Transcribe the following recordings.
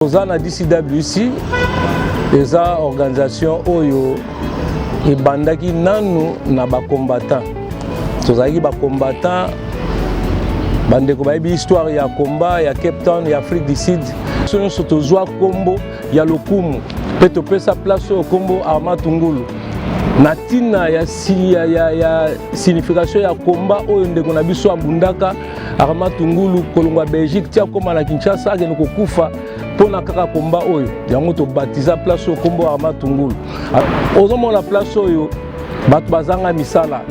Toza na DCWC eza organisation oyo ebandaki nanu na bakombatant. Tozalaki bakombatant bandeko bayebi histoire ya combat ya Cape Town ya Afrique du Sud. Nyonso tozwa kombo ya lokumu mpe topesa place oyo kombo Armand Ngulu na ntina ya signification ya combat oyo ndeko na biso abundaka Armand Ngulu kolongwa Belgique tia koma na Kinshasa akende kokufa pona kaka combat oyo yango to baptiza place oyo kombo Armand Ngulu. Ozomona place oyo bato bazanga misala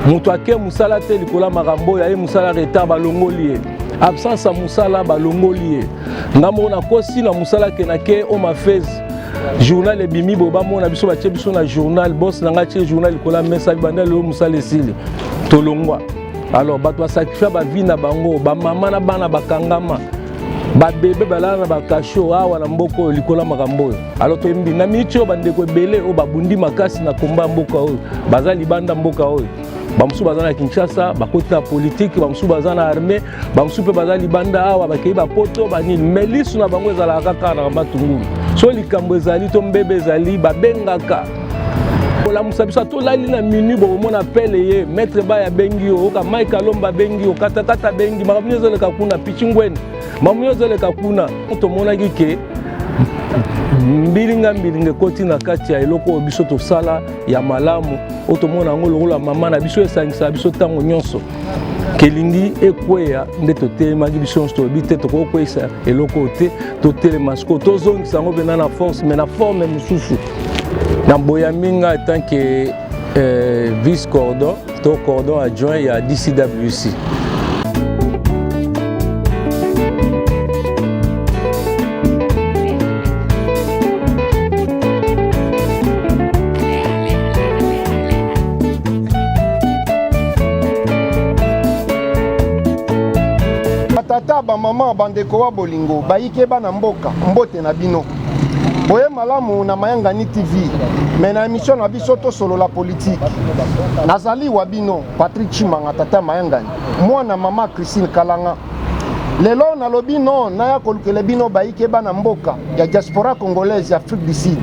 mutu ake musala te likola makambo ya ye musala retard balongoli ye absence ya musala balongoli ye ngambo na kosi na musala kenake o mafez journal ebimi bo bamona biso batie biso na journal boss nanga tie journal likola mesa banda le musala esili tolongwa. Alors bato sacrifier ba vie na bango ba mama na bana bakangama ba bébé balana na bakasho awa na mboko likola makambo. Alors toyembi na micho bandeko ebele o babundi makasi na komba mboka oyo baza libanda mboka oyo bamusu baza na Kinshasa bakoti na politique bamusu baza na armée bamusu pe baza libanda awa bakei bapoto banini melisu na bango ezala kaka na Armand Ngulu so likambo ezali to mbebe ezali babengaka la musabiso to lali na minu bo mona pele ye maître ba ya bengi o ka Mike Alomba bengi o kata bengi makamyo zeleka kuna pichingweni makamyo zeleka kuna to mona kike mbilinga koti na kati ya eloko biso to sala ya malamu otomona ngo lokola mama na biso esangisa biso tango nyonso kelingi ekweya nde totelemaki biso nyonso toyebi te tokokweyisa eloko te totelema siko tozongisa yango mpena na force mais na forme mosusu na Boyaminga en tant que vice-cordon to cordon adjoint ya DCWC. Tata ba mama bandeko wa bolingo bayike bana mboka mbote na bino boye malamu na Mayangani TV mais na émission na biso to solo la politique nazali wa bino Patrick Chimanga tata Mayangani mwana mama Christine Kalanga lelo na lobi no na ya kolukele bino bayike bana mboka ya diaspora congolaise ya Afrique du Sud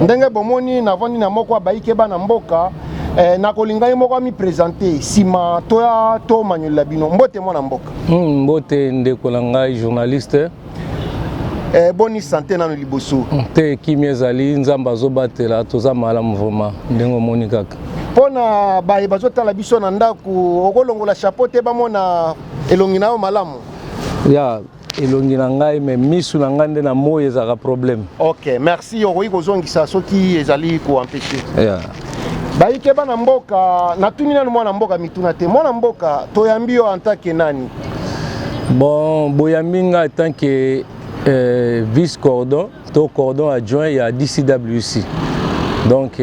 ndenge bomoni na vandi na moko bayike bana mboka na kolinga moko mi présenter sima toya to manyola bino mbote mwana mboka mbote ndeko na ngai journaliste boni santé na liboso te kimi ezali nzamba zobatela toza malamu vraiment ndengo moni kaka pona baye bazotala biso na ndaku okolongola chapeau te bamona elongi nayo malamu ya elongi na ngai mais misu na ngai nde na moyo ezaka problème. OK merci okoki kozongisa soki ezali ko empêcher yeah. Bayike bana mboka natuni nanu mwana mboka mituna te mwana mboka toyambi yo en tant que nani bon Boyaminga en tant que vice-cordon to cordon adjoint ya DCWC. Donc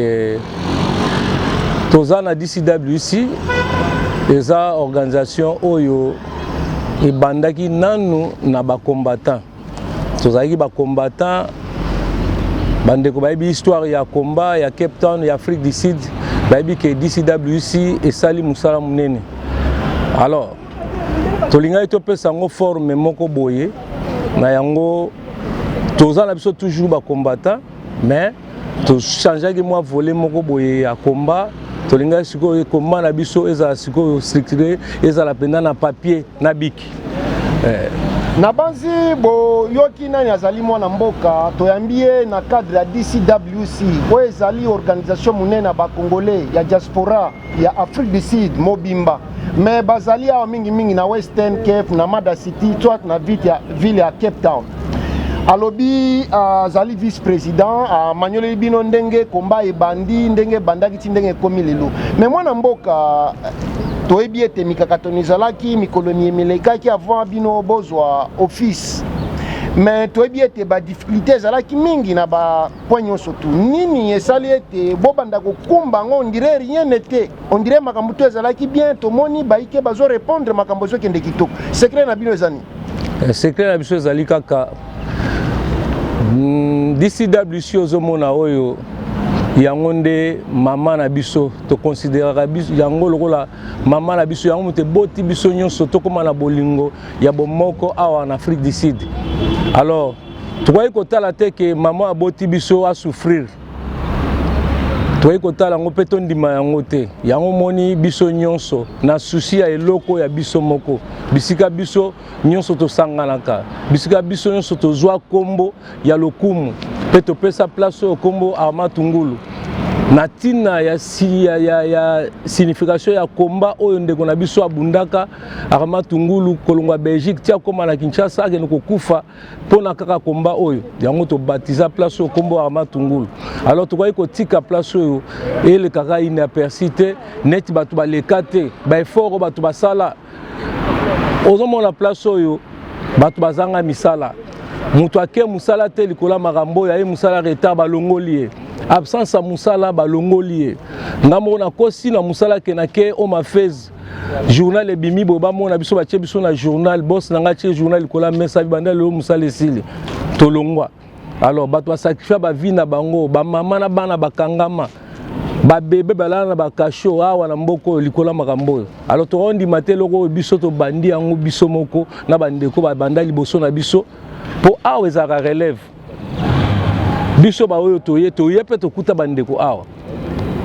toza na DCWC eza organisation oyo ebandaki nanu na bakombatant. Tozalaki bakombatant bandeko bayebi histoire ya combat ya Cape Town ya Afrique du Sud bayebi ke DCWC esali musala munene. Alors tolingai topesa ngo forme moko boye na yango toza na biso toujours ba combattant mais to changer ki moi voler moko boye ya combat tolinga siko combat na biso eza siko structuré eza la penda na papier na biki na banzi bo yoki nani azali mwana mboka toyambie na cadre ya DCWC o ezali organisation munene ba congolais ya diaspora ya Afrique du Sud mobimba mais bazali awa mingi na Western Cape na Mada City soit na ville ya Cape Town alobi azali vice-président manyole bino ndenge komba ebandi ndenge bandaki ti ndenge komi lelo mais mwana mboka toyebi ete mikakatonizalaki mikoloni emelekaki avant bino bozwa office mais toyebi ete ba difficulté ezalaki mingi na ba point nyonso tu nini esali ete bobanda kokumba ngo on dirait rien n'était on dirait makambo to ezalaki bien tomoni baike bazo répondre makambo zo kende kitoko secret na bino ezani secret na biso ezali kaka DCWC ozomona oyo yango nde mama na biso to considérera biso yango lokola mama na biso yango te boti biso nyonso to koma na bolingo ya bomoko awa en Afrique du Sud. Alors tokoki kotala te ke mama aboti biso a souffrir tokoki kotala yango mpe tondima yango te yango moni biso nyonso na susi ya eloko ya biso moko bisika biso nyonso tosanganaka bisika biso nyonso tozwa kombo ya lokumu mpe topesa place oyo kombo Armand Tungulu na tina ya signification ya komba oyo ndeko na biso abundaka Armand Tungulu kolongwa Belgique tia koma na Kinshasa akende kokufa mpona kaka komba oyo yango tobatiza place oyo kombo Armand Tungulu. Alors tokoki kotika place oyo elekaka inaperçu te neti bato baleka te baeffort oyo bato basala ozomona place oyo bato bazanga misala moto ake musala te likola makambo oyo aye musala retard balongoli ye absence ya musala balongoli ye ngambo na kosi na musala kenake o mafez journal ebimi bo bamona biso batie biso na journal boss nanga tie journal likola mesa bibanda lelo musala esili tolongwa. Alors bato basakrifia bavi na bango bamama na bana bakangama babebe balala na bakasho awa na mboko likola makambo oyo. Alors tokondima te eloko biso tobandi yango biso moko na bandeko babanda liboso na biso po awa ezalaka relève biso baoyo toye mpe tokuta bandeko awa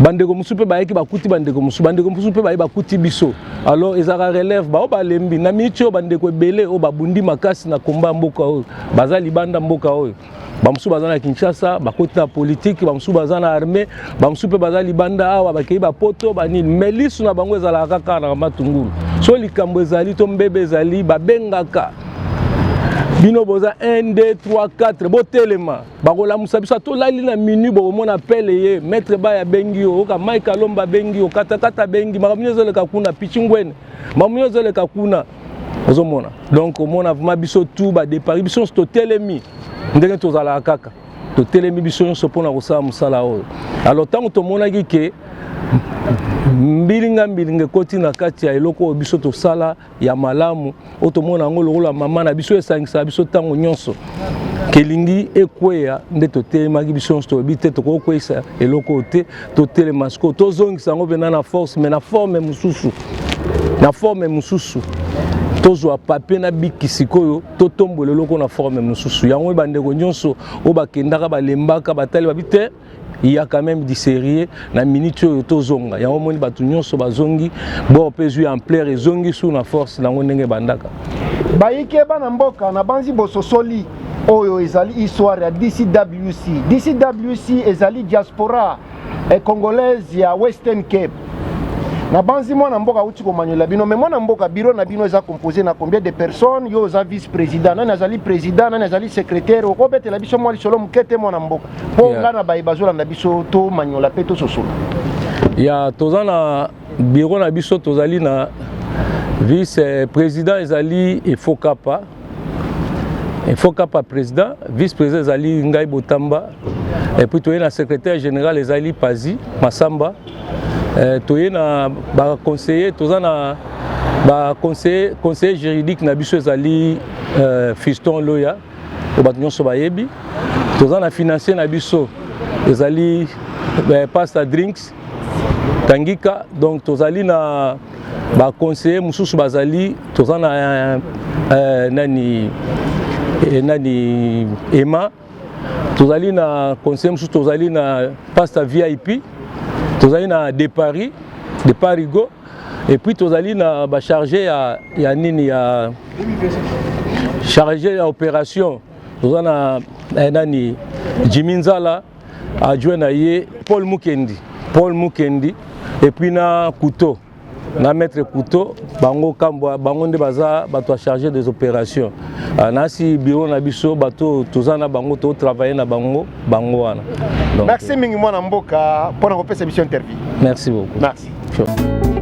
bandeko mosusu mpe bayeki bakuti bandeko mosusu mpe baye bakuti biso. Alors ezalaka relève bao balembi na miniti oyo bandeko ebele oyo babundi makasi na komba mboka oyo baza libanda mboka oyo bamosusu baza na Kinshasa bakoti na politike bamosusu baza na armée bamosusu mpe baza libanda awa bakei bapoto banini mais lisu na bango ezalaka kaka na Armand Tungulu so likambo ezali to mbebe ezali babengaka bino boza 1 2 3 4 botelema bakolamusa biso tolali na minute bomona pele ye maître baya bengi o ka Mike Alomba bengi o katakata bengi makamnyo zoleka kuna pichingwene makamnyo zoleka kuna ozomona donc omona vraiment biso tout ba départ biso totelemi ndenge tozala kaka totelemi biso nyonso mpona kosala mosala oyo. Alors ntango tomonaki ke mbilinga ekoti na kati ya eloko oyo biso tosala ya malamu oyo tomona yango lokola mama na biso esangisaka biso ntango nyonso kelingi ekweya nde totelemaki biso nyonso toyebi te tokokweyisa eloko oyo te totelema sikoyo tozongisa yango mpena na force mais na forme mosusu tozwa papier na biki sikoyo totombola eloko na forme mosusu yango bandeko nyonso oyo bakendaka balembaka batali babi te il y a quand même du sérieux na minute oyo tozonga yango moni bato nyonso bazongi bo mpe zwi ampleur ezongi sur na force nango ndenge bandaka bayike bana mboka na banzi bososoli oyo ezali histoire ya DCWC ezali diaspora congolaise ya Western Cape na banzi mwana mboka uti komanyola bino mais mwana mboka bureau na bino eza composé na combien de personnes yo za vice président nani azali président nani azali secrétaire okobetela biso mwa lisolo mukete mwana mboka po ngana bayibazola na biso to manyola pe to sosola ya tozana bureau na biso tozali na vice président ezali Efokapa président vice président ezali Ngai Botamba et puis toye na secrétaire général ezali Pazi Masamba toye na ba conseiller tozana ba conseiller juridique na biso ezali Fiston Loya o bato nyonso bayebi tozana financier na biso ezali Pasta Drinks Tangika donc tozali na ba conseiller mususu bazali tozana nani Emma tozali na conseiller mususu tozali na Pasta VIP tozali na de Parigo et puis tozali na ba chargé ya nini ya chargé ya opération tozana nani Jiminzala adjoint na ye Paul Mukendi et puis na Couteau na maître Couteau bango kambwa bango nde baza bato chargé des opérations nasi bureau na biso bato tozana bango to travailler na bango wana. Merci mingi mwana mboka pona kopesa biso interview. Merci beaucoup. Merci. Sure.